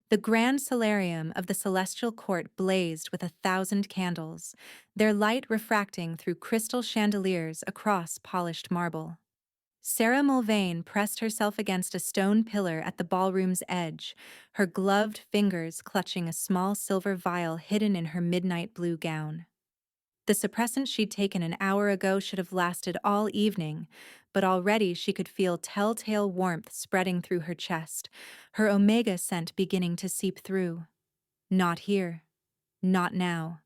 The grand solarium of the celestial court blazed with 1,000 candles, their light refracting through crystal chandeliers across polished marble. Sarah Mulvane pressed herself against a stone pillar at the ballroom's edge, her gloved fingers clutching a small silver vial hidden in her midnight blue gown. The suppressant she'd taken an hour ago should have lasted all evening, but already she could feel telltale warmth spreading through her chest, her omega scent beginning to seep through. Not here. Not now.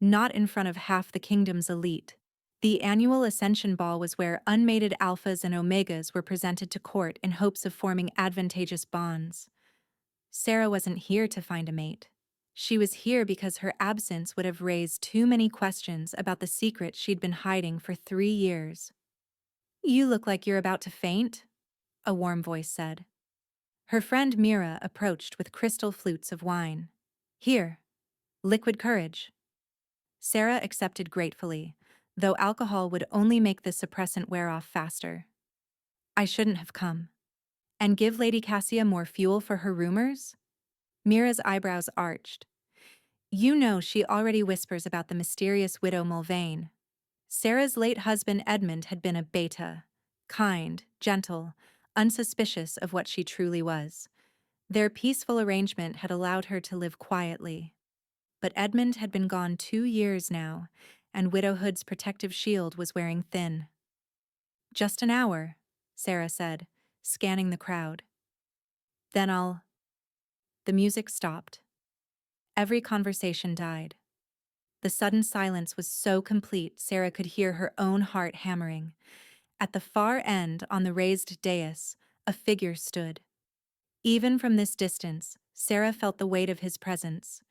Not in front of half the kingdom's elite. The annual Ascension Ball was where unmated alphas and omegas were presented to court in hopes of forming advantageous bonds. Sarah wasn't here to find a mate. She was here because her absence would have raised too many questions about the secret she'd been hiding for 3 years. "You look like you're about to faint," a warm voice said. Her friend Mira approached with crystal flutes of wine. "Here, liquid courage." Sarah accepted gratefully, though alcohol would only make the suppressant wear off faster. "I shouldn't have come. And give Lady Cassia more fuel for her rumors?" Mira's eyebrows arched. "You know she already whispers about the mysterious widow Mulvane." Sarah's late husband Edmund had been a beta, kind, gentle, unsuspicious of what she truly was. Their peaceful arrangement had allowed her to live quietly. But Edmund had been gone 2 years now, and widowhood's protective shield was wearing thin. "Just an hour," Sarah said, scanning the crowd. "Then I'll—" The music stopped. Every conversation died. The sudden silence was so complete Sarah could hear her own heart hammering. At the far end, on the raised dais, a figure stood. Even from this distance, Sarah felt the weight of his presence,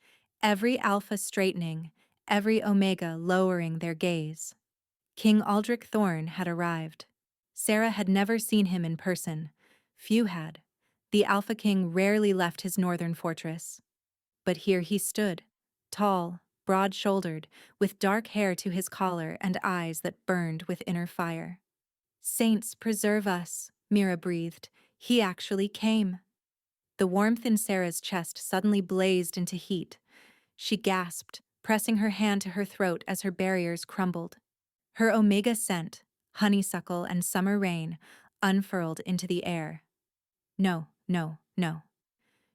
every alpha straightening, every omega lowering their gaze. King Aldrich Thorn had arrived. Sarah had never seen him in person. Few had. The Alpha King rarely left his northern fortress. But here he stood, tall, broad-shouldered, with dark hair to his collar and eyes that burned with inner fire. "Saints preserve us," Mira breathed. "He actually came." The warmth in Sarah's chest suddenly blazed into heat. She gasped, pressing her hand to her throat as her barriers crumbled. Her omega scent, honeysuckle and summer rain, unfurled into the air. No, no, no.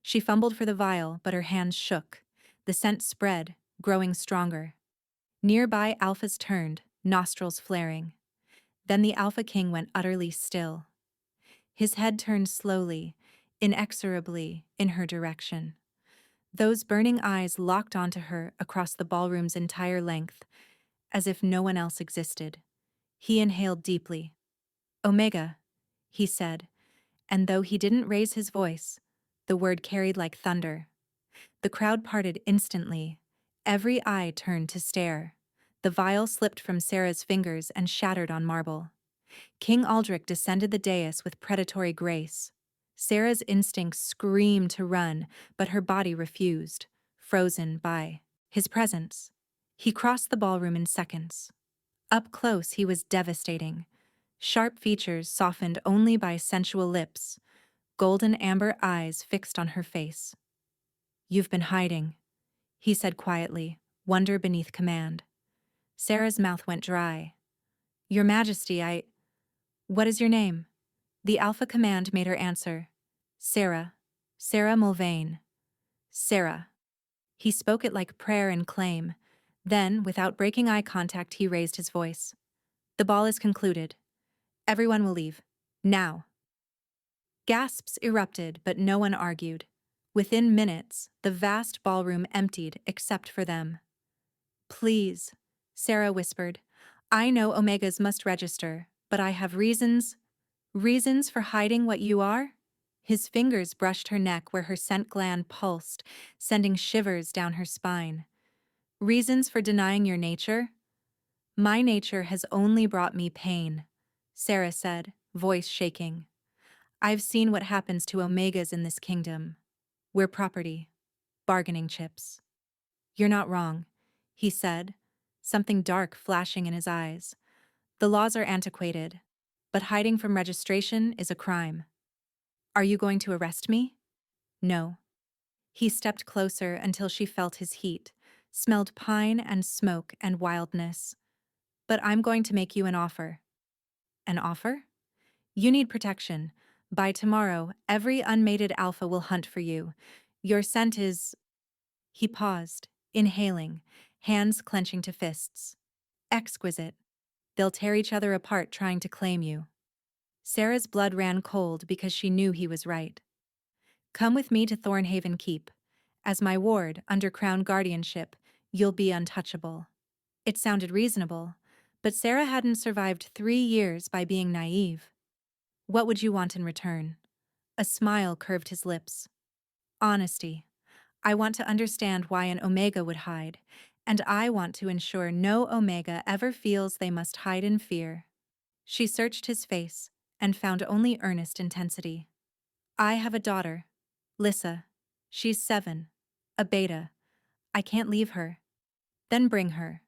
She fumbled for the vial, but her hands shook. The scent spread, growing stronger. Nearby alphas turned, nostrils flaring. Then the Alpha King went utterly still. His head turned slowly, inexorably, in her direction. Those burning eyes locked onto her across the ballroom's entire length, as if no one else existed. He inhaled deeply. "Omega," he said, and though he didn't raise his voice, the word carried like thunder. The crowd parted instantly. Every eye turned to stare. The vial slipped from Sarah's fingers and shattered on marble. King Aldrich descended the dais with predatory grace. Sarah's instincts screamed to run, but her body refused, frozen by his presence. He crossed the ballroom in seconds. Up close, he was devastating. Sharp features softened only by sensual lips, golden amber eyes fixed on her face. "You've been hiding," he said quietly, wonder beneath command. Sarah's mouth went dry. "Your Majesty, What is your name?" The Alpha Command made her answer. "Sarah. Sarah Mulvane." "Sarah." He spoke it like prayer and claim. Then, without breaking eye contact, he raised his voice. "The ball is concluded. Everyone will leave. Now." Gasps erupted, but no one argued. Within minutes, the vast ballroom emptied except for them. "Please," Sarah whispered. "I know Omegas must register, but I have reasons." "Reasons for hiding what you are?" His fingers brushed her neck where her scent gland pulsed, sending shivers down her spine. "Reasons for denying your nature?" "My nature has only brought me pain," Sarah said, voice shaking. "I've seen what happens to Omegas in this kingdom. We're property, bargaining chips." "You're not wrong," he said, something dark flashing in his eyes. "The laws are antiquated, but hiding from registration is a crime." "Are you going to arrest me?" "No." He stepped closer until she felt his heat, smelled pine and smoke and wildness. But I'm going to make you an offer. An offer? You need protection. By tomorrow, every unmated alpha will hunt for you. Your scent is... He paused, inhaling, hands clenching to fists. Exquisite. They'll tear each other apart trying to claim you. Sarah's blood ran cold because she knew he was right. Come with me to Thornhaven Keep. As my ward, under Crown guardianship, you'll be untouchable. It sounded reasonable, but Sarah hadn't survived 3 years by being naive. What would you want in return? A smile curved his lips. Honesty. I want to understand why an Omega would hide, and I want to ensure no Omega ever feels they must hide in fear. She searched his face and found only earnest intensity. I have a daughter, Lissa. She's 7, a beta. I can't leave her. Then bring her.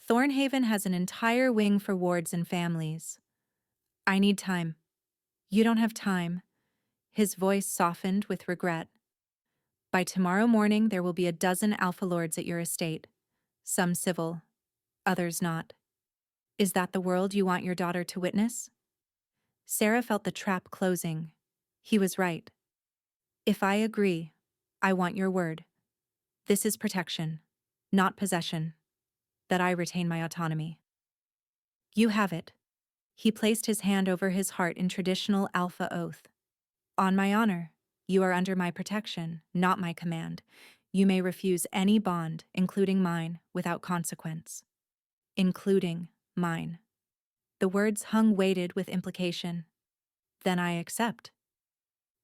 Thornhaven has an entire wing for wards and families. I need time. You don't have time. His voice softened with regret. By tomorrow morning, there will be a dozen Alpha Lords at your estate. Some civil, others not. Is that the world you want your daughter to witness? Sarah felt the trap closing. He was right. If I agree, I want your word. This is protection, not possession. That I retain my autonomy. You have it. He placed his hand over his heart in traditional Alpha oath. On my honor, you are under my protection, not my command. You may refuse any bond, including mine, without consequence. Including mine. The words hung weighted with implication. Then I accept.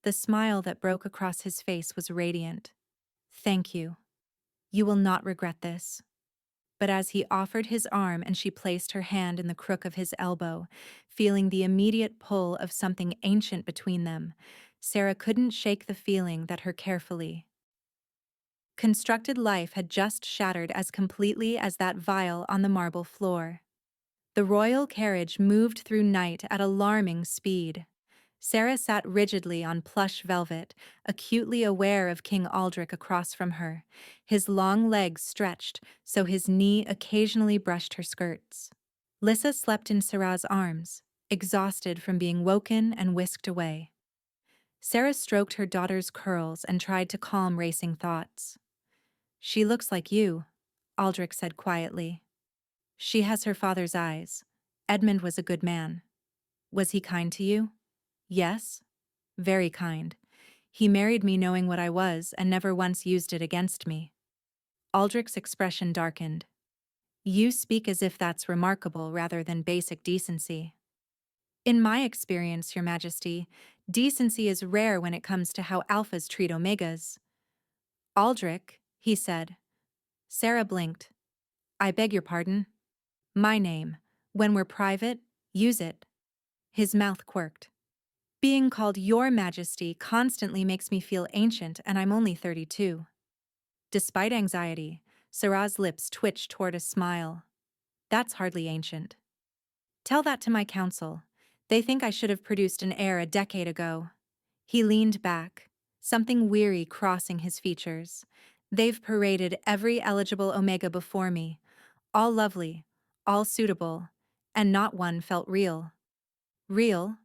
The smile that broke across his face was radiant. Thank you. You will not regret this. But as he offered his arm and she placed her hand in the crook of his elbow, feeling the immediate pull of something ancient between them, Sarah couldn't shake the feeling that her carefully constructed life had just shattered as completely as that vial on the marble floor. The royal carriage moved through night at alarming speed. Sarah sat rigidly on plush velvet, acutely aware of King Aldrich across from her, his long legs stretched so his knee occasionally brushed her skirts. Lissa slept in Sarah's arms, exhausted from being woken and whisked away. Sarah stroked her daughter's curls and tried to calm racing thoughts. She looks like you, Aldrich said quietly. She has her father's eyes. Edmund was a good man. Was he kind to you? Yes. Very kind. He married me knowing what I was and never once used it against me. Aldrich's expression darkened. You speak as if that's remarkable rather than basic decency. In my experience, Your Majesty, decency is rare when it comes to how alphas treat omegas. Aldrich, he said. Sarah blinked. I beg your pardon? My name. When we're private, use it. His mouth quirked. Being called Your Majesty constantly makes me feel ancient, and I'm only 32. Despite anxiety, Sarah's lips twitched toward a smile. That's hardly ancient. Tell that to my council. They think I should have produced an heir a decade ago. He leaned back, something weary crossing his features. They've paraded every eligible Omega before me. All lovely, all suitable, and not one felt real. Real?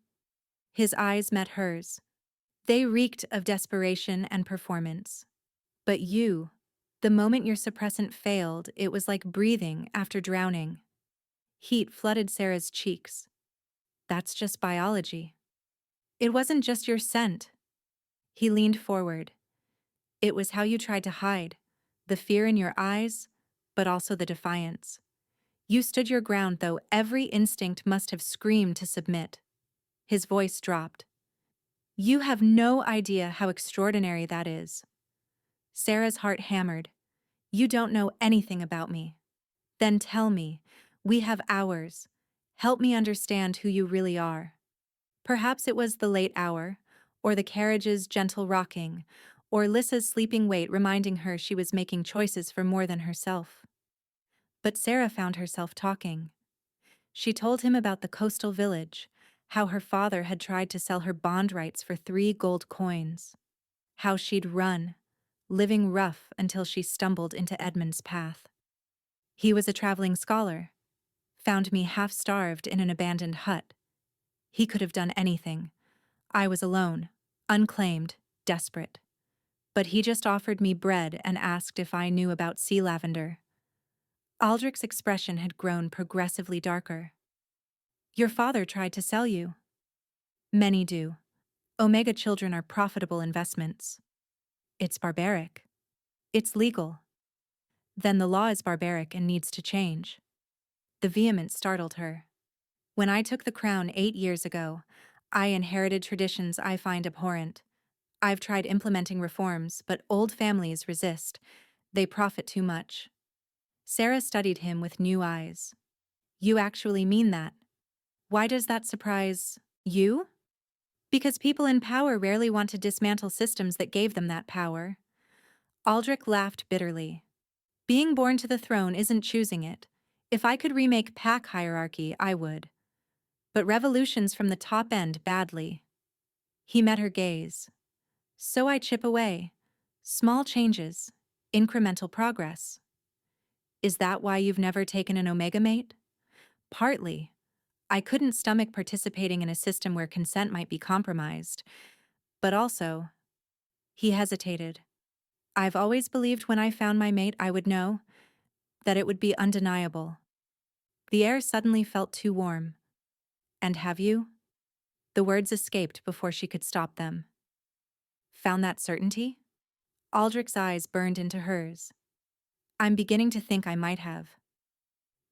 His eyes met hers. They reeked of desperation and performance. But you, the moment your suppressant failed, it was like breathing after drowning. Heat flooded Sarah's cheeks. That's just biology. It wasn't just your scent. He leaned forward. It was how you tried to hide, the fear in your eyes, but also the defiance. You stood your ground, though every instinct must have screamed to submit. His voice dropped. You have no idea how extraordinary that is. Sarah's heart hammered. You don't know anything about me. Then tell me. We have hours. Help me understand who you really are. Perhaps it was the late hour, or the carriage's gentle rocking, or Lissa's sleeping weight reminding her she was making choices for more than herself. But Sarah found herself talking. She told him about the coastal village, how her father had tried to sell her bond rights for 3 gold coins. How she'd run, living rough until she stumbled into Edmund's path. He was a traveling scholar, found me half-starved in an abandoned hut. He could have done anything. I was alone, unclaimed, desperate. But he just offered me bread and asked if I knew about sea lavender. Aldrich's expression had grown progressively darker. Your father tried to sell you. Many do. Omega children are profitable investments. It's barbaric. It's legal. Then the law is barbaric and needs to change. The vehemence startled her. When I took the crown 8 years ago, I inherited traditions I find abhorrent. I've tried implementing reforms, but old families resist. They profit too much. Sarah studied him with new eyes. You actually mean that? Why does that surprise you? Because people in power rarely want to dismantle systems that gave them that power. Aldrich laughed bitterly. Being born to the throne isn't choosing it. If I could remake pack hierarchy, I would. But revolutions from the top end badly. He met her gaze. So I chip away. Small changes. Incremental progress. Is that why you've never taken an Omega mate? Partly. I couldn't stomach participating in a system where consent might be compromised. But also, he hesitated. I've always believed when I found my mate I would know, that it would be undeniable. The air suddenly felt too warm. And have you? The words escaped before she could stop them. Found that certainty? Aldrich's eyes burned into hers. I'm beginning to think I might have.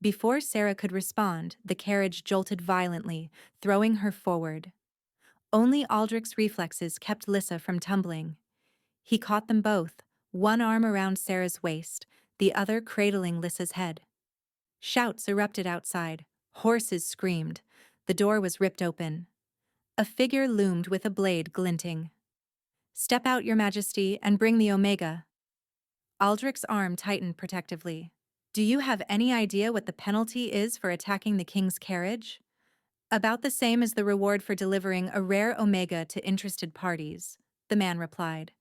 Before Sarah could respond, the carriage jolted violently, throwing her forward. Only Aldrich's reflexes kept Lissa from tumbling. He caught them both, one arm around Sarah's waist, the other cradling Lissa's head. Shouts erupted outside. Horses screamed. The door was ripped open. A figure loomed with a blade glinting. Step out, Your Majesty, and bring the Omega. Aldrich's arm tightened protectively. Do you have any idea what the penalty is for attacking the king's carriage? About the same as the reward for delivering a rare Omega to interested parties, the man replied.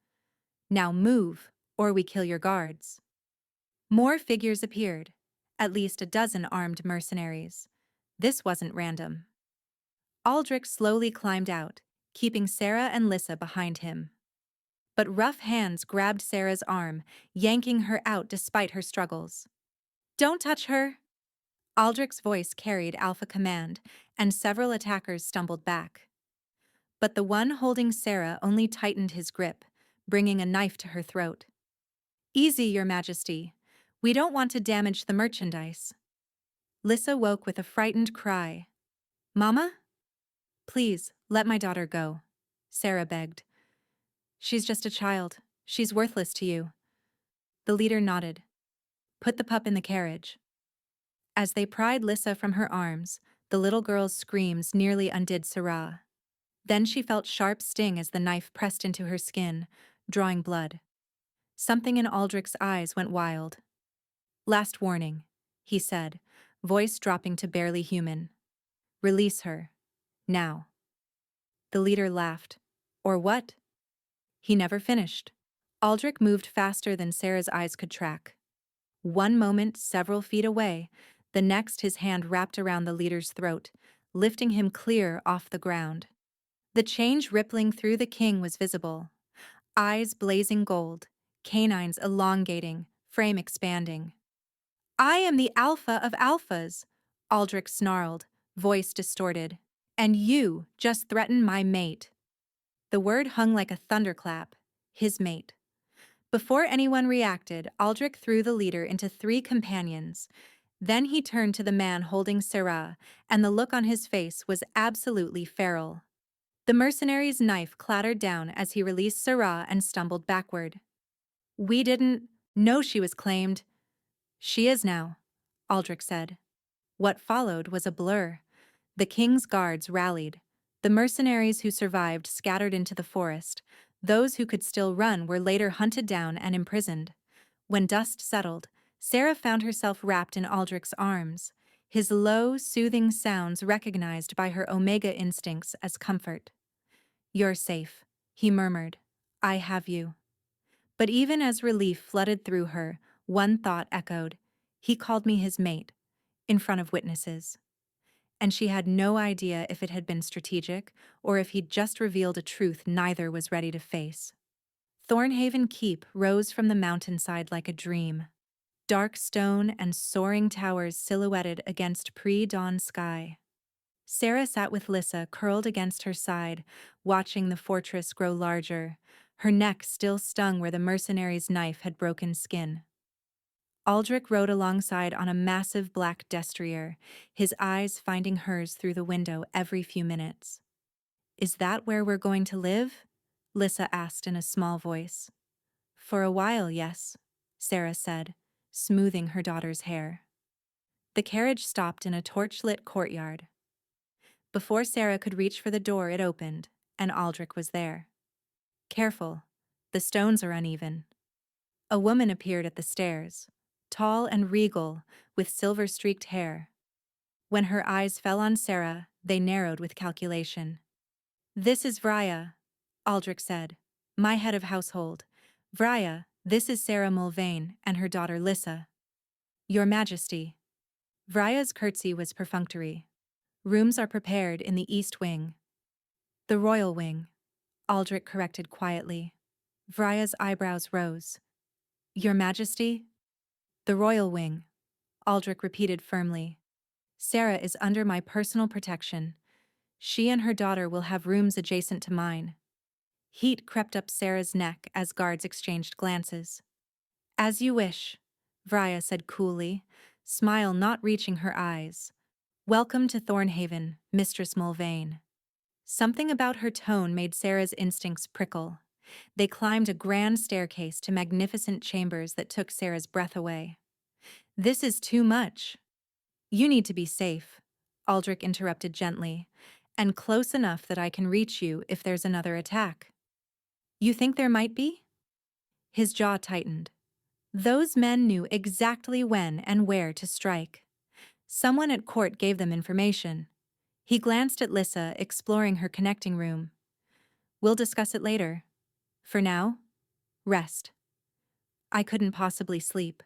Now move, or we kill your guards. More figures appeared, at least a dozen armed mercenaries. This wasn't random. Aldrich slowly climbed out, keeping Sarah and Lissa behind him. But rough hands grabbed Sarah's arm, yanking her out despite her struggles. Don't touch her! Aldrich's voice carried alpha command, and several attackers stumbled back. But the one holding Sarah only tightened his grip, bringing a knife to her throat. Easy, Your Majesty. We don't want to damage the merchandise. Lissa woke with a frightened cry. Mama? Please, let my daughter go, Sarah begged. She's just a child. She's worthless to you. The leader nodded. Put the pup in the carriage. As they pried Lissa from her arms, the little girl's screams nearly undid Sarah. Then she felt sharp sting as the knife pressed into her skin, drawing blood. Something in Aldrich's eyes went wild. Last warning, he said, voice dropping to barely human. Release her. Now. The leader laughed. Or what? He never finished. Aldrich moved faster than Sarah's eyes could track. One moment several feet away, the next his hand wrapped around the leader's throat, lifting him clear off the ground. The change rippling through the king was visible. Eyes blazing gold, canines elongating, frame expanding. I am the alpha of alphas, Aldrich snarled, voice distorted. And you just threatened my mate. The word hung like a thunderclap, his mate. Before anyone reacted, Aldrich threw the leader into 3 companions. Then he turned to the man holding Sarah, and the look on his face was absolutely feral. The mercenary's knife clattered down as he released Sarah and stumbled backward. We didn't know she was claimed. She is now, Aldrich said. What followed was a blur. The king's guards rallied. The mercenaries who survived scattered into the forest. Those who could still run were later hunted down and imprisoned. When dust settled, Sarah found herself wrapped in Aldrich's arms, his low, soothing sounds recognized by her Omega instincts as comfort. You're safe, he murmured. I have you. But even as relief flooded through her, one thought echoed. He called me his mate, in front of witnesses. And she had no idea if it had been strategic or if he'd just revealed a truth neither was ready to face. Thornhaven Keep rose from the mountainside like a dream. Dark stone and soaring towers silhouetted against pre-dawn sky. Sarah sat with Lissa curled against her side, watching the fortress grow larger, her neck still stung where the mercenary's knife had broken skin. Aldrich rode alongside on a massive black destrier, his eyes finding hers through the window every few minutes. "Is that where we're going to live?" Lissa asked in a small voice. "For a while, yes," Sarah said, smoothing her daughter's hair. The carriage stopped in a torch-lit courtyard. Before Sarah could reach for the door, it opened, and Aldrich was there. "Careful, the stones are uneven." A woman appeared at the stairs, tall and regal, with silver-streaked hair. When her eyes fell on Sarah, they narrowed with calculation. "This is Vrya," Aldrich said, "my head of household. Vrya, this is Sarah Mulvane and her daughter Lissa." "Your Majesty." Vrya's curtsy was perfunctory. "Rooms are prepared in the East Wing." "The Royal Wing," Aldrich corrected quietly. Vrya's eyebrows rose. "Your Majesty?" "The Royal Wing," Aldrich repeated firmly. "Sarah is under my personal protection. She and her daughter will have rooms adjacent to mine." Heat crept up Sarah's neck as guards exchanged glances. "As you wish," Vrya said coolly, smile not reaching her eyes. "Welcome to Thornhaven, Mistress Mulvane." Something about her tone made Sarah's instincts prickle. They climbed a grand staircase to magnificent chambers that took Sarah's breath away. "This is too much." "You need to be safe," Aldrich interrupted gently, "and close enough that I can reach you if there's another attack." "You think there might be?" His jaw tightened. Those men knew exactly when and where to strike. Someone at court gave them information. He glanced at Lissa, exploring her connecting room. "We'll discuss it later. For now, rest." "I couldn't possibly sleep."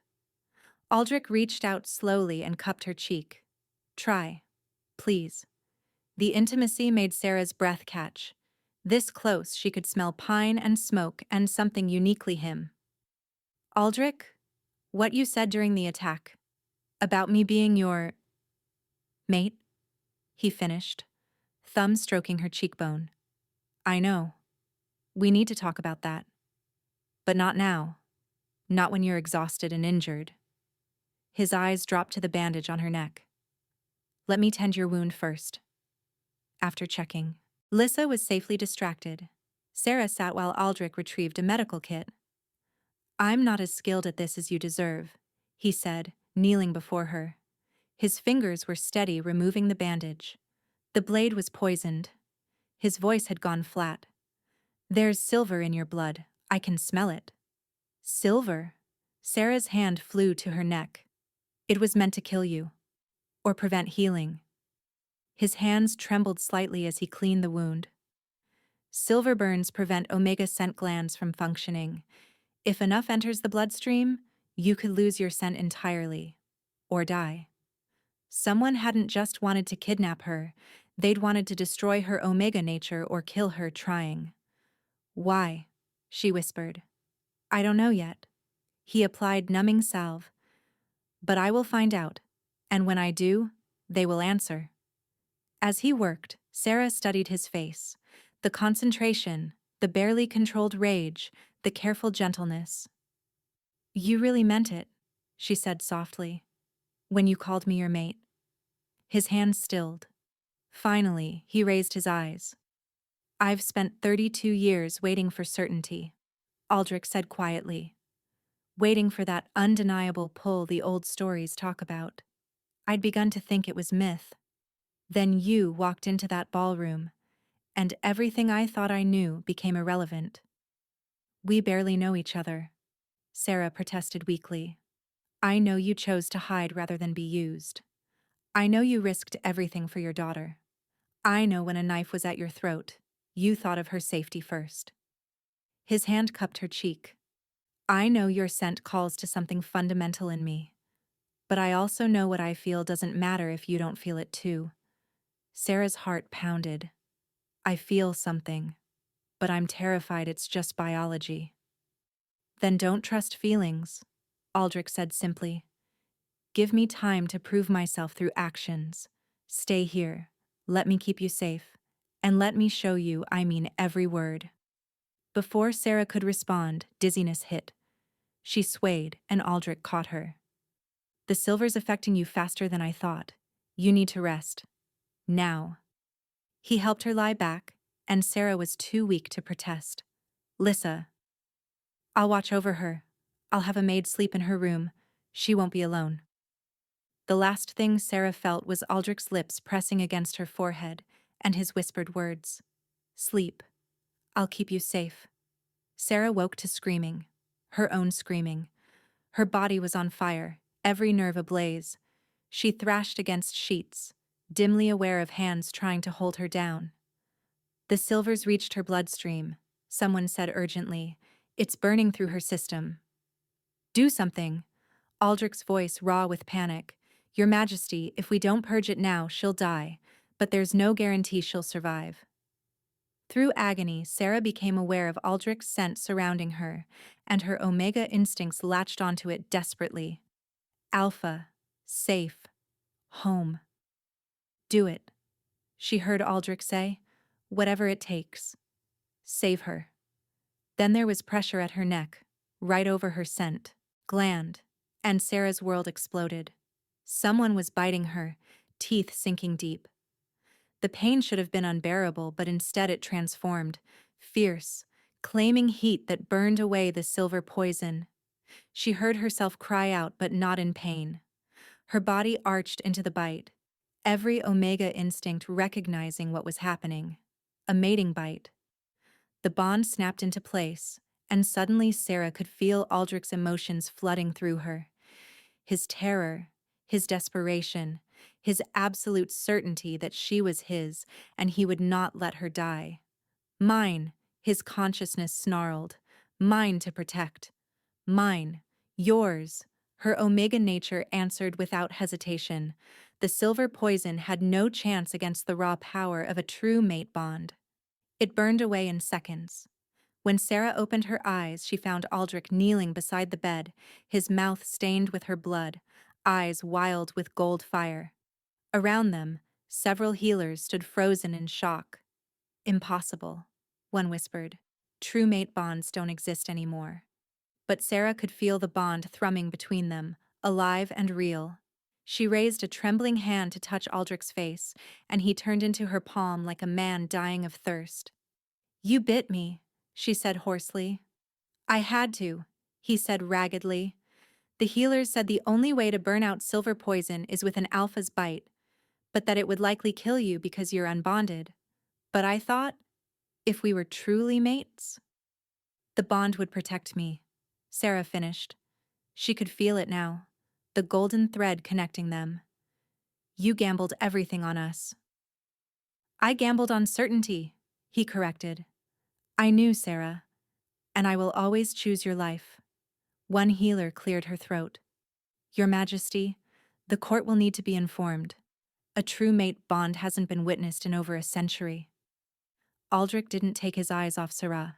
Aldrich reached out slowly and cupped her cheek. "Try, please." The intimacy made Sarah's breath catch. This close, she could smell pine and smoke and something uniquely him. "Aldrich, what you said during the attack, about me being your mate," he finished, thumb stroking her cheekbone. "I know. We need to talk about that. But not now. Not when you're exhausted and injured." His eyes dropped to the bandage on her neck. "Let me tend your wound first." After checking, Lissa was safely distracted. Sarah sat while Aldrich retrieved a medical kit. "I'm not as skilled at this as you deserve," he said, kneeling before her. His fingers were steady removing the bandage. The blade was poisoned. His voice had gone flat. "There's silver in your blood. I can smell it." "Silver?" Sarah's hand flew to her neck. "It was meant to kill you. Or prevent healing." His hands trembled slightly as he cleaned the wound. "Silver burns prevent omega scent glands from functioning. If enough enters the bloodstream, you could lose your scent entirely. Or die." Someone hadn't just wanted to kidnap her, they'd wanted to destroy her omega nature or kill her trying. "Why?" she whispered. "I don't know yet." He applied numbing salve. "But I will find out, and when I do, they will answer." As he worked, Sarah studied his face. The concentration, the barely controlled rage, the careful gentleness. "You really meant it," she said softly, "when you called me your mate." His hands stilled. Finally, he raised his eyes. "I've spent 32 years waiting for certainty," Aldrich said quietly. "Waiting for that undeniable pull the old stories talk about. I'd begun to think it was myth. Then you walked into that ballroom, and everything I thought I knew became irrelevant." "We barely know each other," Sarah protested weakly. "I know you chose to hide rather than be used. I know you risked everything for your daughter. I know when a knife was at your throat, you thought of her safety first." His hand cupped her cheek. I know your scent calls to something fundamental in me, but I also know what I feel doesn't matter if you don't feel it too. Sarah's heart pounded. I feel something, but I'm terrified it's just biology. Then don't trust feelings, Aldrich said simply. Give me time to prove myself through actions. Stay here, let me keep you safe, and let me show you I mean every word. Before Sarah could respond, dizziness hit. She swayed, and Aldrich caught her. The silver's affecting you faster than I thought. You need to rest. Now. He helped her lie back, and Sarah was too weak to protest. Lissa. I'll watch over her. I'll have a maid sleep in her room. She won't be alone. The last thing Sarah felt was Aldrich's lips pressing against her forehead, and his whispered words. Sleep. I'll keep you safe. Sarah woke to screaming. Her own screaming. Her body was on fire, every nerve ablaze. She thrashed against sheets, dimly aware of hands trying to hold her down. The silvers reached her bloodstream. Someone said urgently, "It's burning through her system." "Do something." Aldrich's voice raw with panic. "Your Majesty, if we don't purge it now, she'll die, but there's no guarantee she'll survive." Through agony, Sarah became aware of Aldrich's scent surrounding her, and her Omega instincts latched onto it desperately. Alpha. Safe. Home. Do it, she heard Aldrich say. Whatever it takes. Save her. Then there was pressure at her neck, right over her scent gland, and Sarah's world exploded. Someone was biting her, teeth sinking deep. The pain should have been unbearable, but instead it transformed, fierce, claiming heat that burned away the silver poison. She heard herself cry out, but not in pain. Her body arched into the bite, every Omega instinct recognizing what was happening. A mating bite. The bond snapped into place, and suddenly Sarah could feel Aldrich's emotions flooding through her. His terror, his desperation, his absolute certainty that she was his, and he would not let her die. Mine, his consciousness snarled. Mine to protect. Mine. Yours. Her Omega nature answered without hesitation. The silver poison had no chance against the raw power of a true mate bond. It burned away in seconds. When Sarah opened her eyes, she found Aldrich kneeling beside the bed, his mouth stained with her blood, eyes wild with gold fire. Around them, several healers stood frozen in shock. Impossible, one whispered. True mate bonds don't exist anymore. But Sarah could feel the bond thrumming between them, alive and real. She raised a trembling hand to touch Aldrich's face, and he turned into her palm like a man dying of thirst. You bit me, she said hoarsely. I had to, he said raggedly. The healers said the only way to burn out silver poison is with an alpha's bite, but that it would likely kill you because you're unbonded. But I thought, if we were truly mates, the bond would protect me, Sarah finished. She could feel it now, the golden thread connecting them. You gambled everything on us. I gambled on certainty, he corrected. I knew, Sarah, and I will always choose your life. One healer cleared her throat. Your Majesty, the court will need to be informed. A true mate bond hasn't been witnessed in over a century. Aldrich didn't take his eyes off Sarah.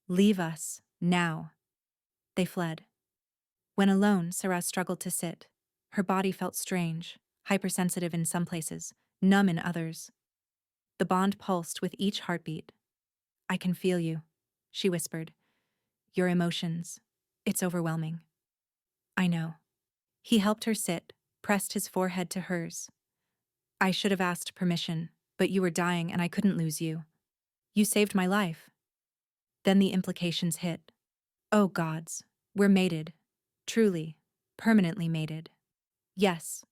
Leave us, now. They fled. When alone, Sarah struggled to sit. Her body felt strange, hypersensitive in some places, numb in others. The bond pulsed with each heartbeat. I can feel you, she whispered. Your emotions. It's overwhelming. I know. He helped her sit, pressed his forehead to hers. I should have asked permission, but you were dying and I couldn't lose you. You saved my life. Then the implications hit. Oh gods, we're mated. Truly, permanently mated. Yes.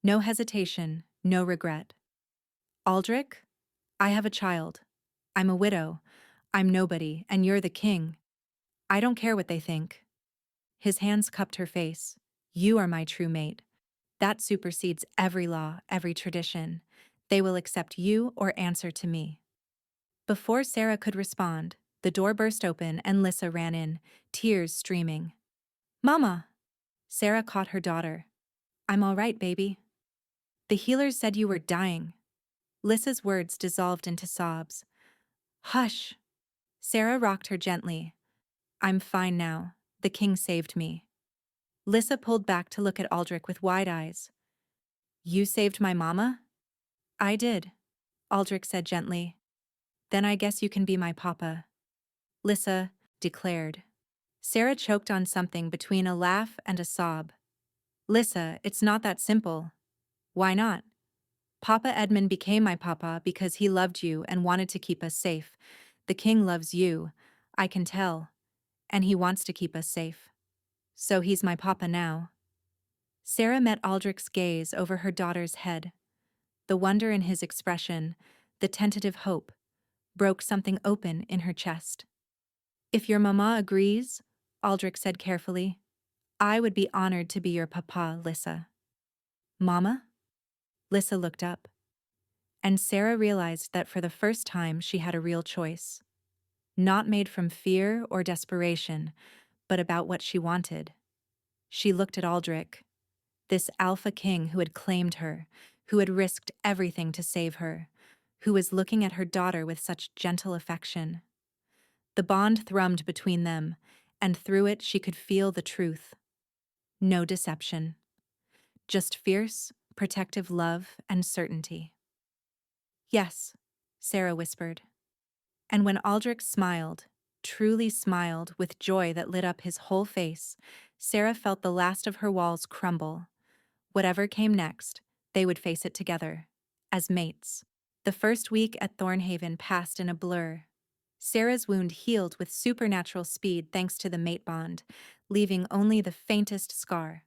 No hesitation, no regret. Aldrich, I have a child. I'm a widow. I'm nobody, and you're the king. I don't care what they think. His hands cupped her face. You are my true mate. That supersedes every law, every tradition. They will accept you or answer to me. Before Sarah could respond, The door burst open and Lissa ran in, tears streaming. "Mama!" Sarah caught her daughter. "I'm all right, baby. The healers said you were dying." Lissa's words dissolved into sobs. "Hush!" Sarah rocked her gently. "I'm fine now. The king saved me." Lissa pulled back to look at Aldrich with wide eyes. "You saved my mama?" "I did," Aldrich said gently. "Then I guess you can be my papa," Lissa declared. Sarah choked on something between a laugh and a sob. "Lissa, it's not that simple." "Why not?" "Papa Edmund became my papa because he loved you and wanted to keep us safe. The king loves you, I can tell, and he wants to keep us safe. So he's my papa now." Sarah met Aldrich's gaze over her daughter's head. The wonder in his expression, the tentative hope, broke something open in her chest. "If your mama agrees," Aldrich said carefully, "I would be honored to be your papa, Lissa." "Mama?" Lissa looked up. And Sarah realized that for the first time she had a real choice. Not made from fear or desperation, but about what she wanted. She looked at Aldrich, this alpha king who had claimed her, who had risked everything to save her, who was looking at her daughter with such gentle affection. The bond thrummed between them, and through it she could feel the truth. No deception. Just fierce, protective love and certainty. "Yes," Sarah whispered. And when Aldrich smiled, truly smiled with joy that lit up his whole face, Sarah felt the last of her walls crumble. Whatever came next, they would face it together, as mates. The first week at Thornhaven passed in a blur. Sarah's wound healed with supernatural speed thanks to the mate bond, leaving only the faintest scar.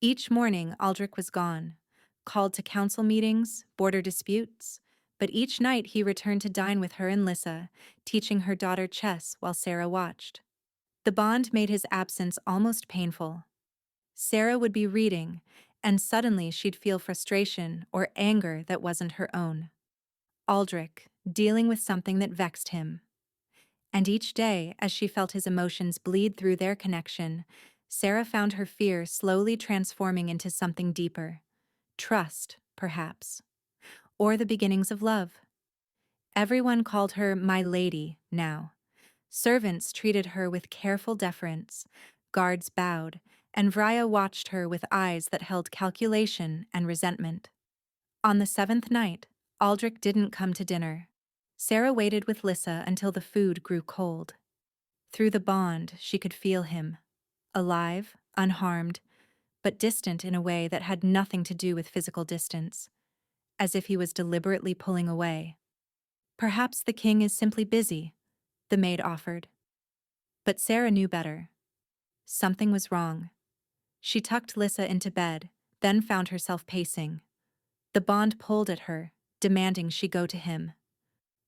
Each morning, Aldrich was gone, called to council meetings, border disputes, but each night he returned to dine with her and Lissa, teaching her daughter chess while Sarah watched. The bond made his absence almost painful. Sarah would be reading, and suddenly she'd feel frustration or anger that wasn't her own. Aldrich, dealing with something that vexed him. And each day, as she felt his emotions bleed through their connection, Sarah found her fear slowly transforming into something deeper. Trust, perhaps. Or the beginnings of love. Everyone called her my lady now. Servants treated her with careful deference, guards bowed, and Vrya watched her with eyes that held calculation and resentment. On the 7th night, Aldrich didn't come to dinner. Sarah waited with Lissa until the food grew cold. Through the bond, she could feel him. Alive, unharmed, but distant in a way that had nothing to do with physical distance. As if he was deliberately pulling away. "Perhaps the king is simply busy," the maid offered. But Sarah knew better. Something was wrong. She tucked Lissa into bed, then found herself pacing. The bond pulled at her, demanding she go to him.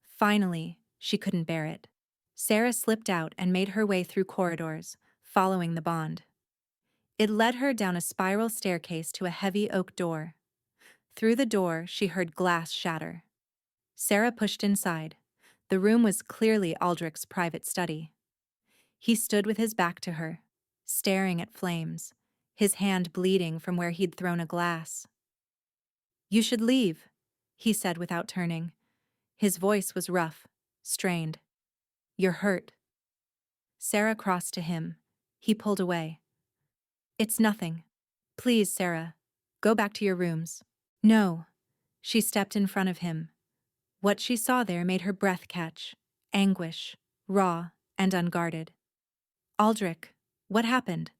Finally, she couldn't bear it. Sarah slipped out and made her way through corridors, following the bond. It led her down a spiral staircase to a heavy oak door. Through the door, she heard glass shatter. Sarah pushed inside. The room was clearly Aldrich's private study. He stood with his back to her, staring at flames, his hand bleeding from where he'd thrown a glass. "You should leave," he said without turning. His voice was rough, strained. "You're hurt." Sarah crossed to him. He pulled away. "It's nothing. Please, Sarah, go back to your rooms." "No." She stepped in front of him. What she saw there made her breath catch, anguish, raw and unguarded. "Aldrich, what happened?"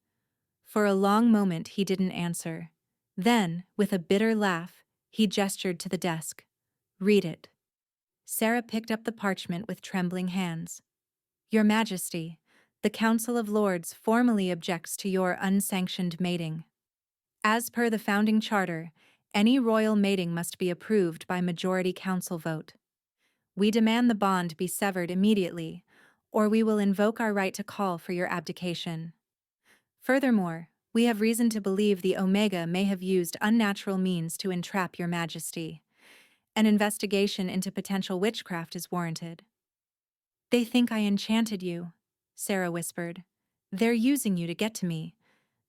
For a long moment he didn't answer. Then, with a bitter laugh, he gestured to the desk. "Read it." Sarah picked up the parchment with trembling hands. "Your Majesty, the Council of Lords formally objects to your unsanctioned mating. As per the founding charter, any royal mating must be approved by majority council vote. We demand the bond be severed immediately, or we will invoke our right to call for your abdication. Furthermore, we have reason to believe the Omega may have used unnatural means to entrap your Majesty. An investigation into potential witchcraft is warranted." They think I enchanted you, Sarah whispered. They're using you to get to me.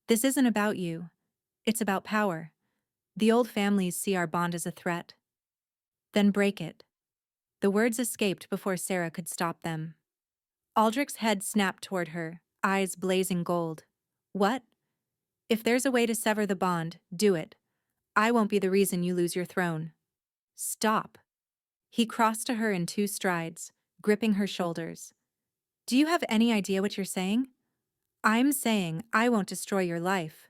This isn't about you. It's about power. The old families see our bond as a threat. Then break it. The words escaped before Sarah could stop them. Aldrich's head snapped toward her, eyes blazing gold. What? If there's a way to sever the bond, do it. I won't be the reason you lose your throne. Stop. He crossed to her in 2 strides, gripping her shoulders. Do you have any idea what you're saying? I'm saying I won't destroy your life.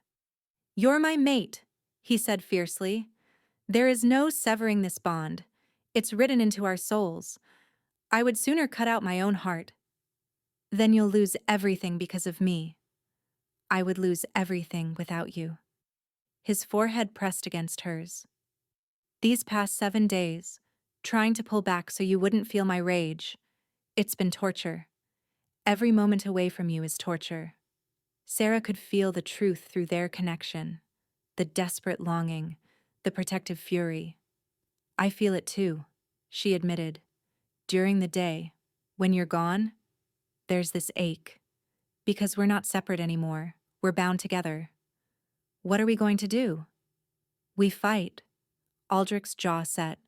You're my mate, he said fiercely. There is no severing this bond. It's written into our souls. I would sooner cut out my own heart. Then you'll lose everything because of me. I would lose everything without you. His forehead pressed against hers. These past 7 days, trying to pull back so you wouldn't feel my rage, it's been torture. Every moment away from you is torture. Sarah could feel the truth through their connection, the desperate longing, the protective fury. I feel it too, she admitted. During the day, when you're gone, there's this ache. Because we're not separate anymore, we're bound together. What are we going to do? We fight. Aldrich's jaw set.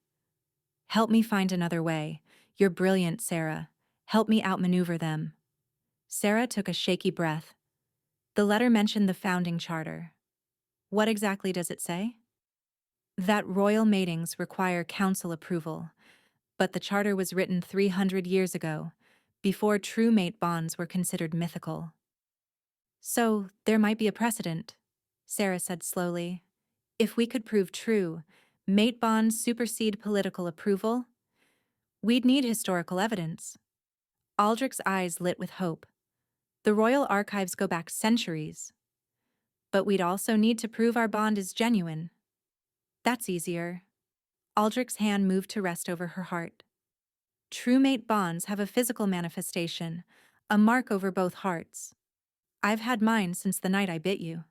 Help me find another way. You're brilliant, Sarah. Help me outmaneuver them. Sarah took a shaky breath. The letter mentioned the founding charter. What exactly does it say? That royal matings require council approval, but the charter was written 300 years ago, before true mate bonds were considered mythical. So, there might be a precedent, Sarah said slowly. If we could prove true, mate bonds supersede political approval, we'd need historical evidence. Aldrich's eyes lit with hope. The royal archives go back centuries. But we'd also need to prove our bond is genuine. That's easier. Aldrich's hand moved to rest over her heart. True mate bonds have a physical manifestation, a mark over both hearts. I've had mine since the night I bit you.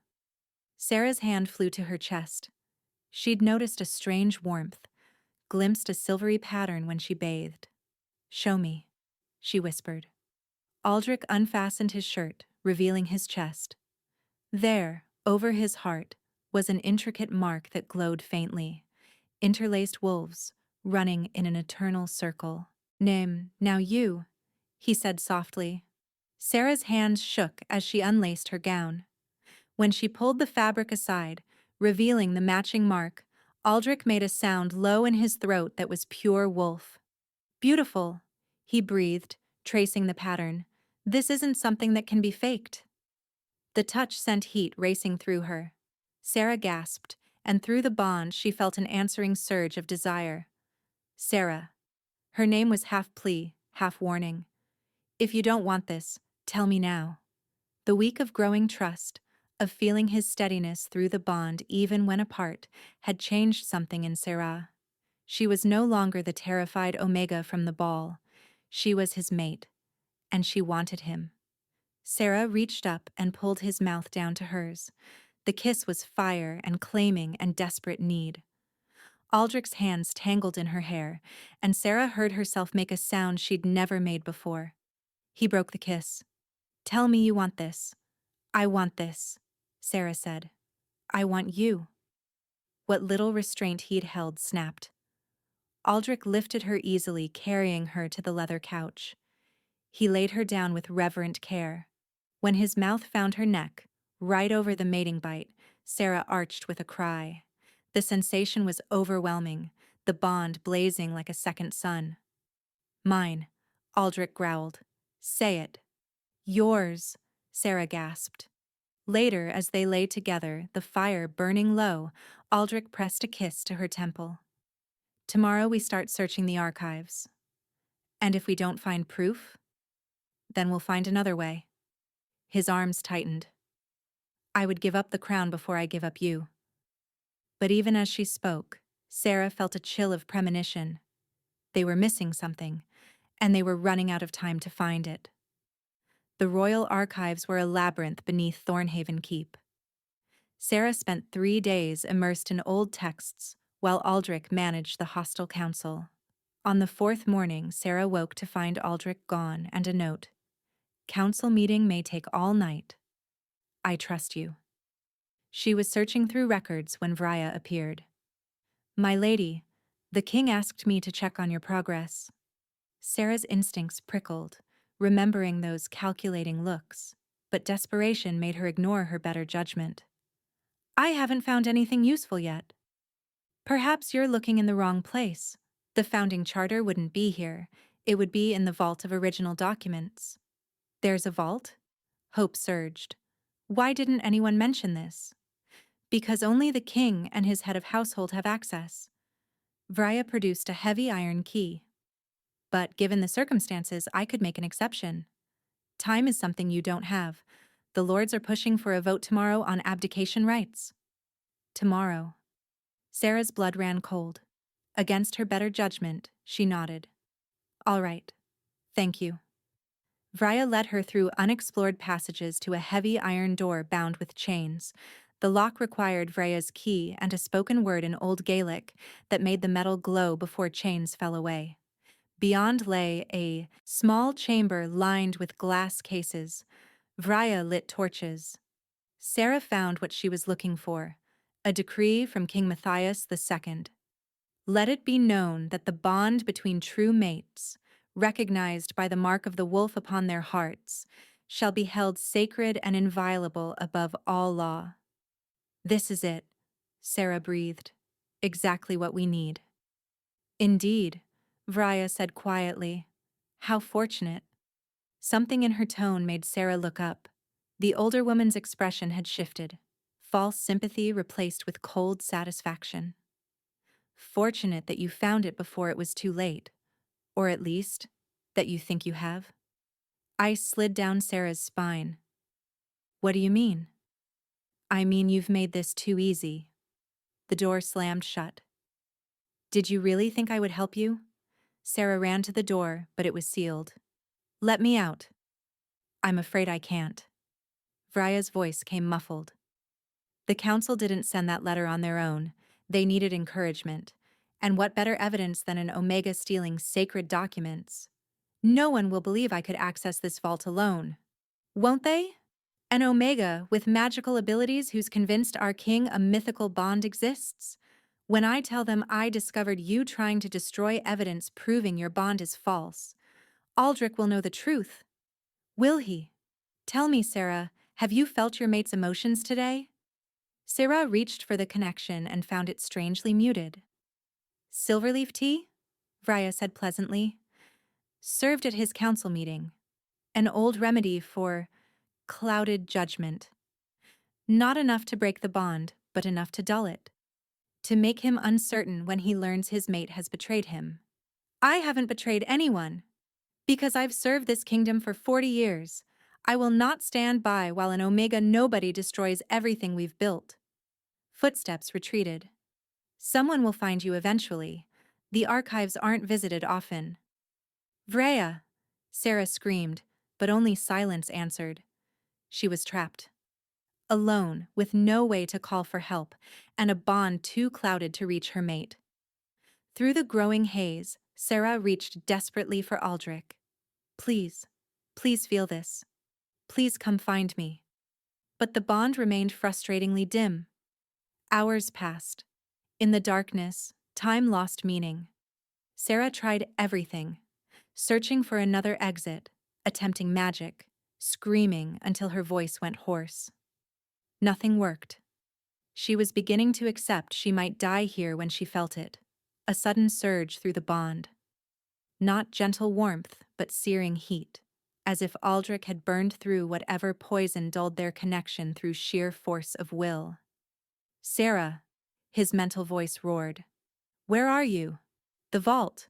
Sarah's hand flew to her chest. She'd noticed a strange warmth, glimpsed a silvery pattern when she bathed. Show me, she whispered. Aldrich unfastened his shirt, revealing his chest. There, over his heart, was an intricate mark that glowed faintly. Interlaced wolves, running in an eternal circle. Now you, he said softly. Sarah's hands shook as she unlaced her gown. When she pulled the fabric aside, revealing the matching mark, Aldrich made a sound low in his throat that was pure wolf. Beautiful, he breathed, tracing the pattern. This isn't something that can be faked. The touch sent heat racing through her. Sarah gasped, and through the bond she felt an answering surge of desire. Sarah. Her name was half plea, half warning. If you don't want this, tell me now. The week of growing trust, of feeling his steadiness through the bond even when apart, had changed something in Sarah. She was no longer the terrified Omega from the ball. She was his mate, and she wanted him. Sarah reached up and pulled his mouth down to hers. The kiss was fire and claiming and desperate need. Aldrich's hands tangled in her hair, and Sarah heard herself make a sound she'd never made before. He broke the kiss. Tell me you want this. I want this, Sarah said. I want you. What little restraint he'd held snapped. Aldrich lifted her easily, carrying her to the leather couch. He laid her down with reverent care. When his mouth found her neck, right over the mating bite, Sarah arched with a cry. The sensation was overwhelming, the bond blazing like a second sun. Mine, Aldrich growled. Say it. Yours, Sarah gasped. Later, as they lay together, the fire burning low, Aldrich pressed a kiss to her temple. Tomorrow we start searching the archives. And if we don't find proof, then we'll find another way. His arms tightened. I would give up the crown before I give up you. But even as she spoke, Sarah felt a chill of premonition. They were missing something, and they were running out of time to find it. The royal archives were a labyrinth beneath Thornhaven Keep. Sarah spent 3 days immersed in old texts, while Aldrich managed the hostile council. On the fourth morning, Sarah woke to find Aldrich gone and a note. Council meeting may take all night. I trust you. She was searching through records when Vrya appeared. My lady, the king asked me to check on your progress. Sarah's instincts prickled, remembering those calculating looks, but desperation made her ignore her better judgment. I haven't found anything useful yet. Perhaps you're looking in the wrong place. The founding charter wouldn't be here. It would be in the vault of original documents. There's a vault? Hope surged. Why didn't anyone mention this? Because only the king and his head of household have access. Vrya produced a heavy iron key. But given the circumstances, I could make an exception. Time is something you don't have. The lords are pushing for a vote tomorrow on abdication rights. Tomorrow. Sarah's blood ran cold. Against her better judgment, she nodded. All right. Thank you. Vrya led her through unexplored passages to a heavy iron door bound with chains. The lock required Vrya's key and a spoken word in Old Gaelic that made the metal glow before chains fell away. Beyond lay a small chamber lined with glass cases. Vrya lit torches. Sarah found what she was looking for, a decree from King Matthias II. Let it be known that the bond between true mates, recognized by the mark of the wolf upon their hearts, shall be held sacred and inviolable above all law. This is it, Sarah breathed. Exactly what we need. Indeed, Vrya said quietly. How fortunate. Something in her tone made Sarah look up. The older woman's expression had shifted. False sympathy replaced with cold satisfaction. Fortunate that you found it before it was too late. Or at least, that you think you have. Ice slid down Sarah's spine. What do you mean? I mean you've made this too easy. The door slammed shut. Did you really think I would help you? Sarah ran to the door, but it was sealed. Let me out. I'm afraid I can't. Vrya's voice came muffled. The council didn't send that letter on their own. They needed encouragement. And what better evidence than an Omega stealing sacred documents? No one will believe I could access this vault alone. Won't they? An Omega with magical abilities who's convinced our king a mythical bond exists? When I tell them I discovered you trying to destroy evidence proving your bond is false, Aldrich will know the truth. Will he? Tell me, Sarah, have you felt your mate's emotions today? Sarah reached for the connection and found it strangely muted. Silverleaf tea? Vrya said pleasantly. Served at his council meeting. An old remedy for clouded judgment. Not enough to break the bond, but enough to dull it. To make him uncertain when he learns his mate has betrayed him. I haven't betrayed anyone. Because I've served this kingdom for 40 years. I will not stand by while an Omega nobody destroys everything we've built. Footsteps retreated. Someone will find you eventually. The archives aren't visited often. Vrya! Sarah screamed, but only silence answered. She was trapped. Alone, with no way to call for help, and a bond too clouded to reach her mate. Through the growing haze, Sarah reached desperately for Aldrich. Please, please feel this. Please come find me. But the bond remained frustratingly dim. Hours passed. In the darkness, time lost meaning. Sarah tried everything, searching for another exit, attempting magic, screaming until her voice went hoarse. Nothing worked. She was beginning to accept she might die here when she felt it, a sudden surge through the bond. Not gentle warmth, but searing heat, as if Aldrich had burned through whatever poison dulled their connection through sheer force of will. Sarah, his mental voice roared. Where are you? The vault.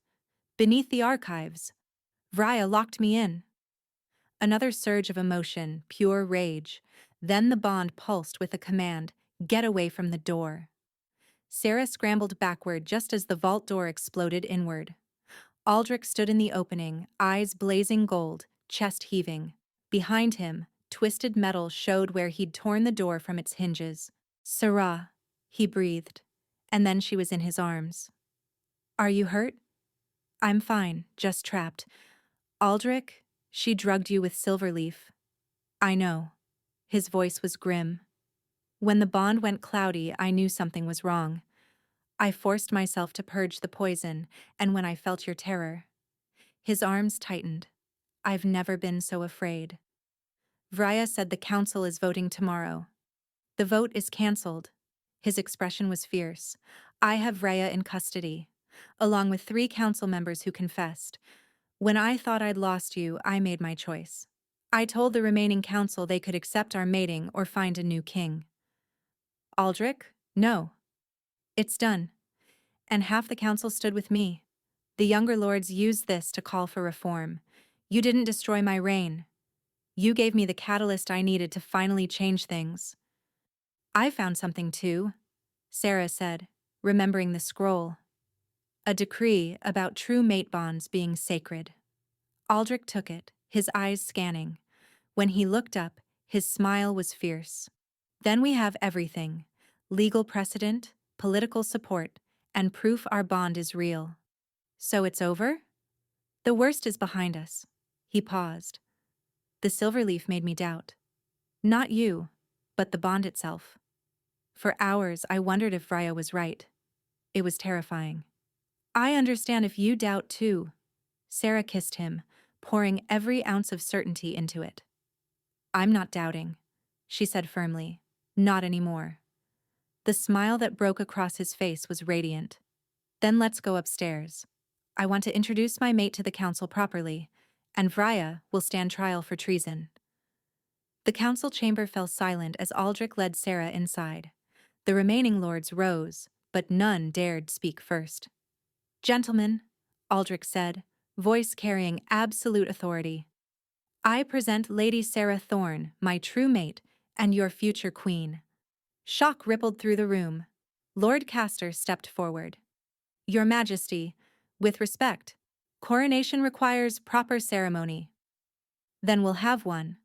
Beneath the archives. Vrya locked me in. Another surge of emotion, pure rage. Then the bond pulsed with a command, get away from the door. Sarah scrambled backward just as the vault door exploded inward. Aldrich stood in the opening, eyes blazing gold, chest heaving. Behind him, twisted metal showed where he'd torn the door from its hinges. Sarah, he breathed, and then she was in his arms. Are you hurt? I'm fine, just trapped. Aldrich, she drugged you with Silverleaf. I know. His voice was grim. When the bond went cloudy, I knew something was wrong. I forced myself to purge the poison, and when I felt your terror. His arms tightened. I've never been so afraid. Vrya said the council is voting tomorrow. The vote is cancelled. His expression was fierce. I have Vrya in custody, along with 3 council members who confessed. When I thought I'd lost you, I made my choice. I told the remaining council they could accept our mating or find a new king. Aldrich? No. It's done. And half the council stood with me. The younger lords used this to call for reform. You didn't destroy my reign. You gave me the catalyst I needed to finally change things. I found something too, Sarah said, remembering the scroll. A decree about true mate bonds being sacred. Aldrich took it, his eyes scanning. When he looked up, his smile was fierce. Then we have everything: legal precedent, political support, and proof our bond is real. So it's over? The worst is behind us. He paused. The Silverleaf made me doubt. Not you, but the bond itself. For hours I wondered if Vrya was right. It was terrifying. I understand if you doubt too. Sarah kissed him, pouring every ounce of certainty into it. I'm not doubting, she said firmly. Not anymore. The smile that broke across his face was radiant. Then let's go upstairs. I want to introduce my mate to the council properly, and Vrya will stand trial for treason. The council chamber fell silent as Aldrich led Sarah inside. The remaining lords rose, but none dared speak first. Gentlemen, Aldrich said, voice carrying absolute authority. I present Lady Sarah Thorne, my true mate, and your future queen. Shock rippled through the room. Lord Castor stepped forward. Your Majesty, with respect, coronation requires proper ceremony. Then we'll have one,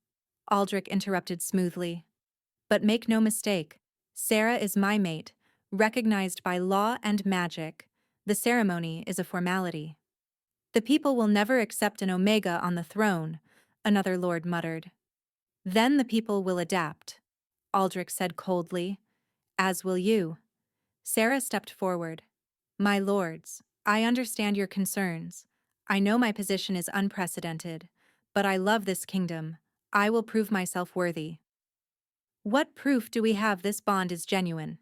Aldrich interrupted smoothly. But make no mistake, Sarah is my mate, recognized by law and magic. The ceremony is a formality. The people will never accept an Omega on the throne, another lord muttered. Then the people will adapt, Aldrich said coldly. As will you. Sarah stepped forward. My lords, I understand your concerns. I know my position is unprecedented, but I love this kingdom. I will prove myself worthy. What proof do we have this bond is genuine?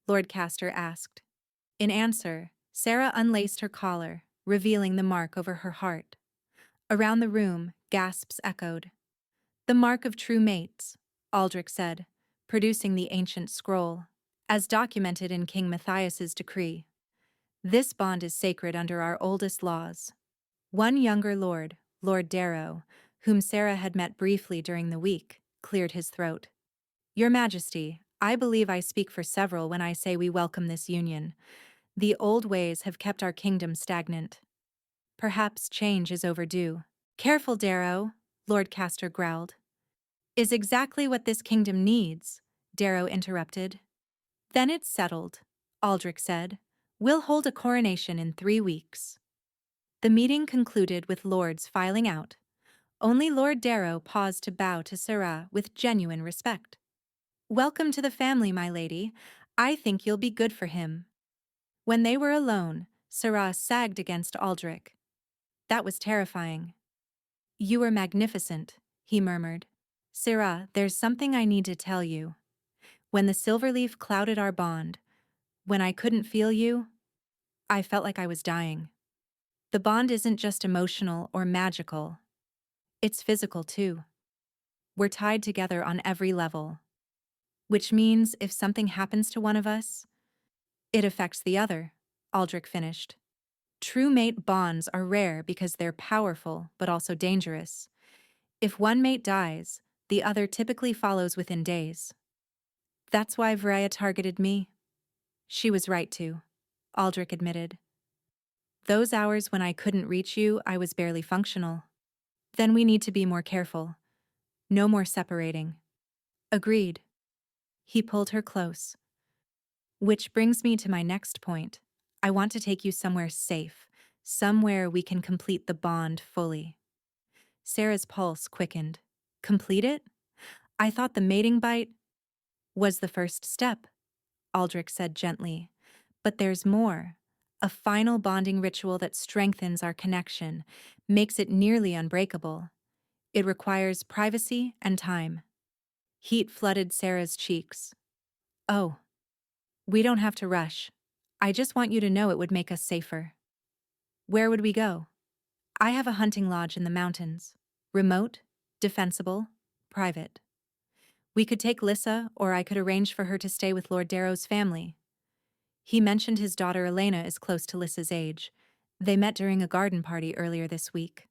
Lord Castor asked. In answer, Sarah unlaced her collar, revealing the mark over her heart. Around the room, gasps echoed. The mark of true mates, Aldrich said, producing the ancient scroll, as documented in King Matthias's decree. This bond is sacred under our oldest laws. One younger lord, Lord Darrow, whom Sarah had met briefly during the week, cleared his throat. Your Majesty, I believe I speak for several when I say we welcome this union. The old ways have kept our kingdom stagnant. Perhaps change is overdue. Careful, Darrow, Lord Castor growled. Is exactly what this kingdom needs, Darrow interrupted. Then it's settled, Aldrich said. We'll hold a coronation in 3 weeks. The meeting concluded with lords filing out. Only Lord Darrow paused to bow to Sarah with genuine respect. Welcome to the family, my lady. I think you'll be good for him. When they were alone, Sarah sagged against Aldrich. That was terrifying. You were magnificent, he murmured. Sarah, there's something I need to tell you. When the Silverleaf clouded our bond, when I couldn't feel you, I felt like I was dying. The bond isn't just emotional or magical. It's physical too. We're tied together on every level. Which means if something happens to one of us, it affects the other, Aldrich finished. True mate bonds are rare because they're powerful but also dangerous. If one mate dies, the other typically follows within days. That's why Vrya targeted me. She was right to, Aldrich admitted. Those hours when I couldn't reach you, I was barely functional. Then we need to be more careful. No more separating. Agreed. He pulled her close. Which brings me to my next point. I want to take you somewhere safe, Somewhere we can complete the bond fully. Sarah's pulse quickened. Complete it? I thought the mating bite was the first step, Aldrich said gently. But there's more. A final bonding ritual that strengthens our connection, makes it nearly unbreakable. It requires privacy and time. Heat flooded Sarah's cheeks. Oh, we don't have to rush. I just want you to know it would make us safer. Where would we go? I have a hunting lodge in the mountains. Remote, defensible, private. We could take Lissa, or I could arrange for her to stay with Lord Darrow's family. He mentioned his daughter Elena is close to Lissa's age. They met during a garden party earlier this week.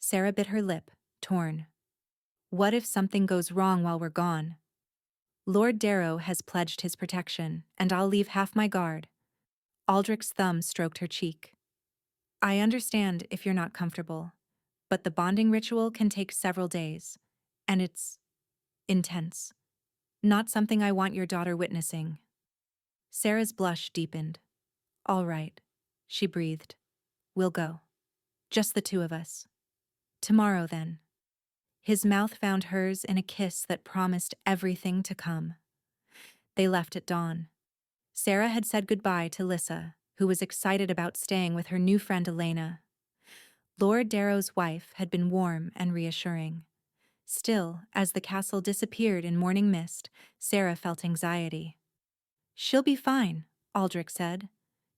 Sarah bit her lip, torn. What if something goes wrong while we're gone? Lord Darrow has pledged his protection, and I'll leave half my guard. Aldrich's thumb stroked her cheek. I understand if you're not comfortable, but the bonding ritual can take several days, and it's intense. Not something I want your daughter witnessing. Sarah's blush deepened. All right, she breathed. We'll go. Just the two of us. Tomorrow, then. His mouth found hers in a kiss that promised everything to come. They left at dawn. Sarah had said goodbye to Lissa, who was excited about staying with her new friend Elena. Lord Darrow's wife had been warm and reassuring. Still, as the castle disappeared in morning mist, Sarah felt anxiety. She'll be fine, Aldrich said.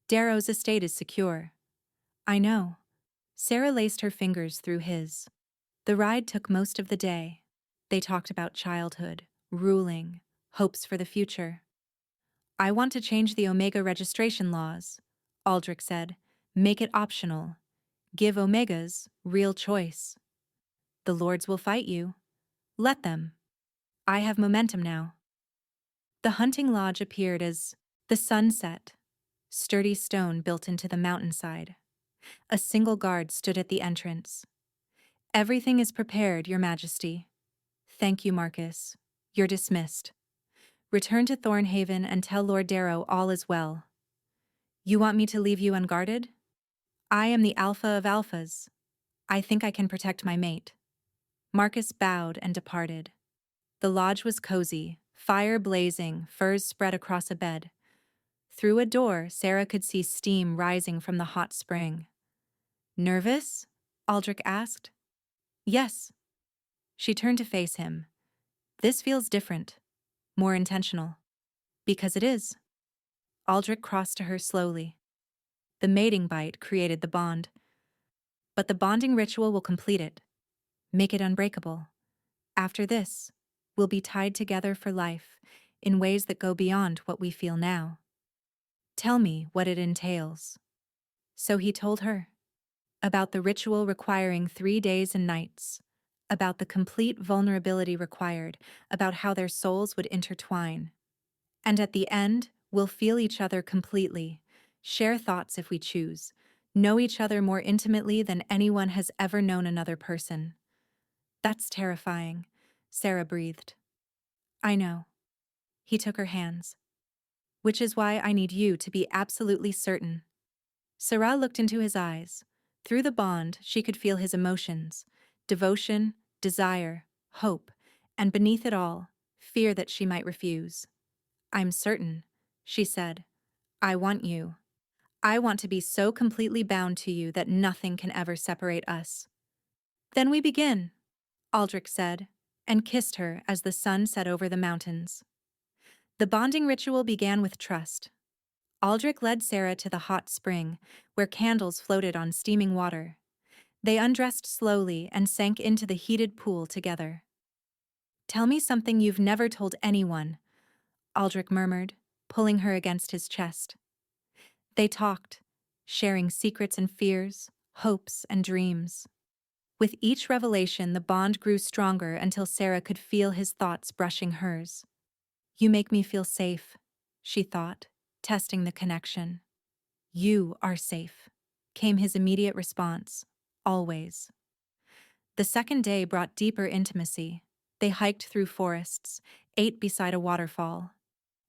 Darrow's estate is secure. I know. Sarah laced her fingers through his. The ride took most of the day. They talked about childhood, ruling, hopes for the future. I want to change the Omega registration laws, Aldrich said. Make it optional. Give Omegas real choice. The lords will fight you. Let them. I have momentum now. The hunting lodge appeared as the sun set. Sturdy stone built into the mountainside. A single guard stood at the entrance. Everything is prepared, Your Majesty. Thank you, Marcus. You're dismissed. Return to Thornhaven and tell Lord Darrow all is well. You want me to leave you unguarded? I am the alpha of alphas. I think I can protect my mate. Marcus bowed and departed. The lodge was cozy, fire blazing, furs spread across a bed. Through a door, Sarah could see steam rising from the hot spring. Nervous? Aldrich asked. Yes. She turned to face him. This feels different, more intentional. Because it is. Aldrich crossed to her slowly. The mating bite created the bond. But the bonding ritual will complete it, make it unbreakable. After this, we'll be tied together for life, in ways that go beyond what we feel now. Tell me what it entails. So he told her. About the ritual requiring 3 days and nights. About the complete vulnerability required, about how their souls would intertwine. And at the end, we'll feel each other completely, share thoughts if we choose, know each other more intimately than anyone has ever known another person. That's terrifying, Sarah breathed. I know. He took her hands. Which is why I need you to be absolutely certain. Sarah looked into his eyes. Through the bond, she could feel his emotions, devotion, desire, hope, and beneath it all, fear that she might refuse. I'm certain, she said. I want you. I want to be so completely bound to you that nothing can ever separate us. Then we begin, Aldrich said, and kissed her as the sun set over the mountains. The bonding ritual began with trust. Aldrich led Sarah to the hot spring, where candles floated on steaming water. They undressed slowly and sank into the heated pool together. Tell me something you've never told anyone, Aldrich murmured, pulling her against his chest. They talked, sharing secrets and fears, hopes and dreams. With each revelation, the bond grew stronger until Sarah could feel his thoughts brushing hers. You make me feel safe, she thought, testing the connection. You are safe, came his immediate response, always. The second day brought deeper intimacy. They hiked through forests, ate beside a waterfall.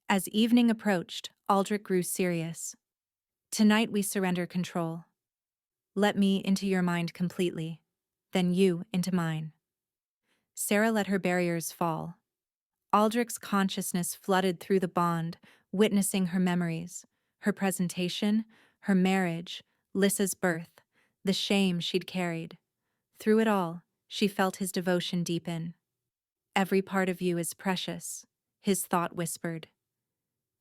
As evening approached, Aldrich grew serious. Tonight we surrender control. Let me into your mind completely, then you into mine. Sarah let her barriers fall. Aldrich's consciousness flooded through the bond, witnessing her memories, her presentation, her marriage, Lissa's birth, the shame she'd carried. Through it all, she felt his devotion deepen. Every part of you is precious, his thought whispered.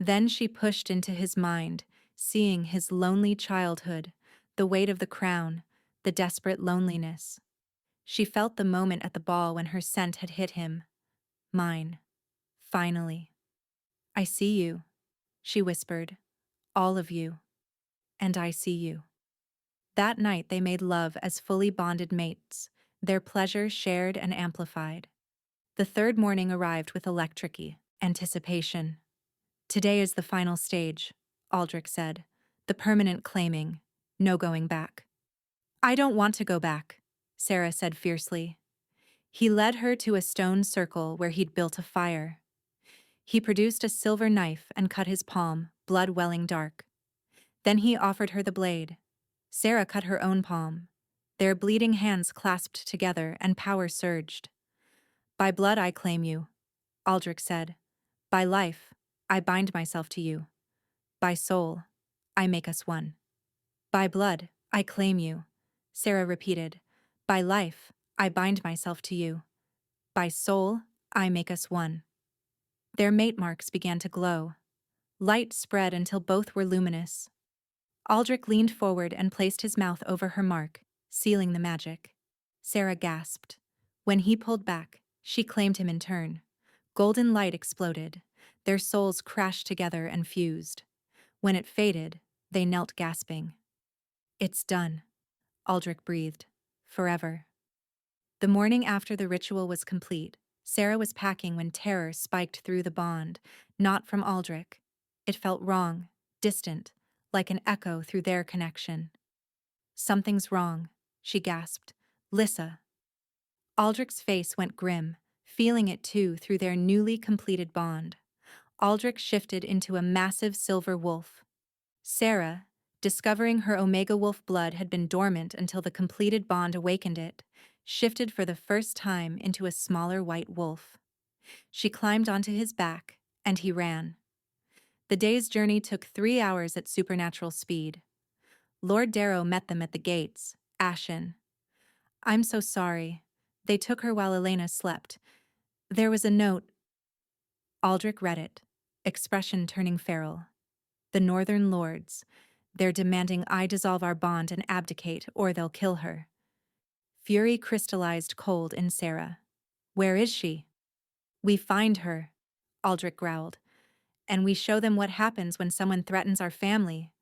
Then she pushed into his mind, seeing his lonely childhood, the weight of the crown, the desperate loneliness. She felt the moment at the ball when her scent had hit him. Mine. Finally. I see you, she whispered. All of you. And I see you. That night they made love as fully bonded mates, their pleasure shared and amplified. The third morning arrived with electric anticipation. Today is the final stage, Aldrich said, the permanent claiming, no going back. I don't want to go back, Sarah said fiercely. He led her to a stone circle where he'd built a fire. He produced a silver knife and cut his palm, blood welling dark. Then he offered her the blade. Sarah cut her own palm. Their bleeding hands clasped together and power surged. By blood I claim you, Aldrich said. By life, I bind myself to you. By soul, I make us one. By blood, I claim you, Sarah repeated. By life, I bind myself to you. By soul, I make us one. Their mate marks began to glow. Light spread until both were luminous. Aldrich leaned forward and placed his mouth over her mark, sealing the magic. Sarah gasped. When he pulled back, she claimed him in turn. Golden light exploded. Their souls crashed together and fused. When it faded, they knelt gasping. It's done, Aldrich breathed. Forever. The morning after the ritual was complete, Sarah was packing when terror spiked through the bond, not from Aldrich. It felt wrong, distant, like an echo through their connection. Something's wrong, she gasped. Lissa. Aldrich's face went grim, feeling it too through their newly completed bond. Aldrich shifted into a massive silver wolf. Sarah, discovering her Omega Wolf blood had been dormant until the completed bond awakened it, shifted for the first time into a smaller white wolf. She climbed onto his back, and he ran. The day's journey took 3 hours at supernatural speed. Lord Darrow met them at the gates, ashen. I'm so sorry. They took her while Elena slept. There was a note. Aldrich read it, expression turning feral. The Northern Lords. They're demanding I dissolve our bond and abdicate, or they'll kill her. Fury crystallized cold in Sarah. Where is she? We find her, Aldrich growled. And we show them what happens when someone threatens our family.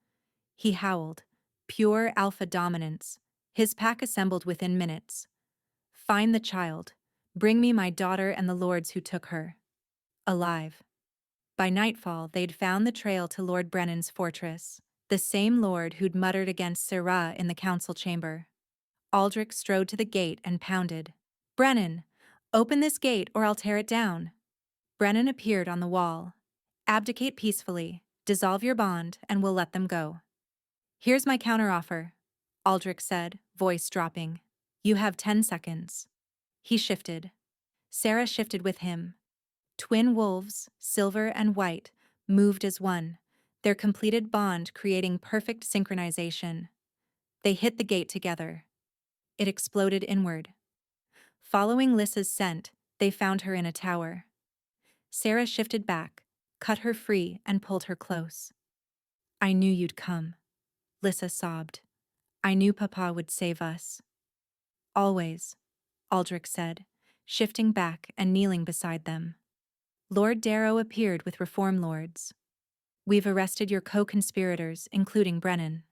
He howled. Pure alpha dominance. His pack assembled within minutes. Find the child. Bring me my daughter and the lords who took her. Alive. By nightfall, they'd found the trail to Lord Brennan's fortress, the same lord who'd muttered against Sarah in the council chamber. Aldrich strode to the gate and pounded. Brennan, open this gate or I'll tear it down. Brennan appeared on the wall. Abdicate peacefully, dissolve your bond, and we'll let them go. Here's my counteroffer, Aldrich said, voice dropping. You have 10 seconds. He shifted. Sarah shifted with him. Twin wolves, silver and white, moved as one, their completed bond creating perfect synchronization. They hit the gate together. It exploded inward. Following Lissa's scent, they found her in a tower. Sarah shifted back, cut her free, and pulled her close. I knew you'd come, Lissa sobbed. I knew Papa would save us. Always, Aldrich said, shifting back and kneeling beside them. Lord Darrow appeared with reform lords. We've arrested your co-conspirators, including Brennan.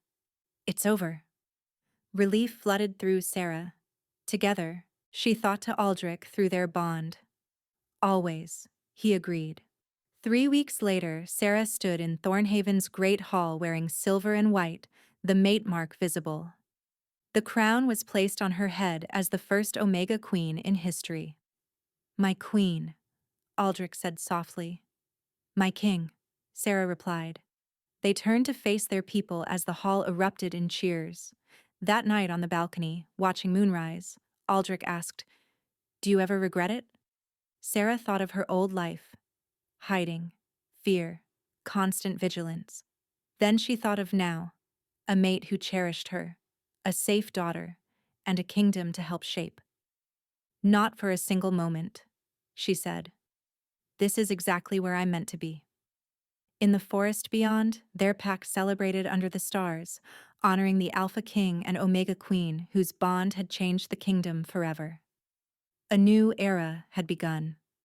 It's over. Relief flooded through Sarah. Together, she thought to Aldrich through their bond. Always, he agreed. 3 weeks later, Sarah stood in Thornhaven's great hall wearing silver and white, the mate mark visible. The crown was placed on her head as the first Omega Queen in history. My queen, Aldrich said softly. My king, Sarah replied. They turned to face their people as the hall erupted in cheers. That night on the balcony, watching moonrise, Aldrich asked, "Do you ever regret it?" Sarah thought of her old life, hiding, fear, constant vigilance. Then she thought of now, a mate who cherished her, a safe daughter, and a kingdom to help shape. "Not for a single moment," she said. "This is exactly where I'm meant to be." In the forest beyond, their pack celebrated under the stars, honoring the Alpha King and Omega Queen whose bond had changed the kingdom forever. A new era had begun.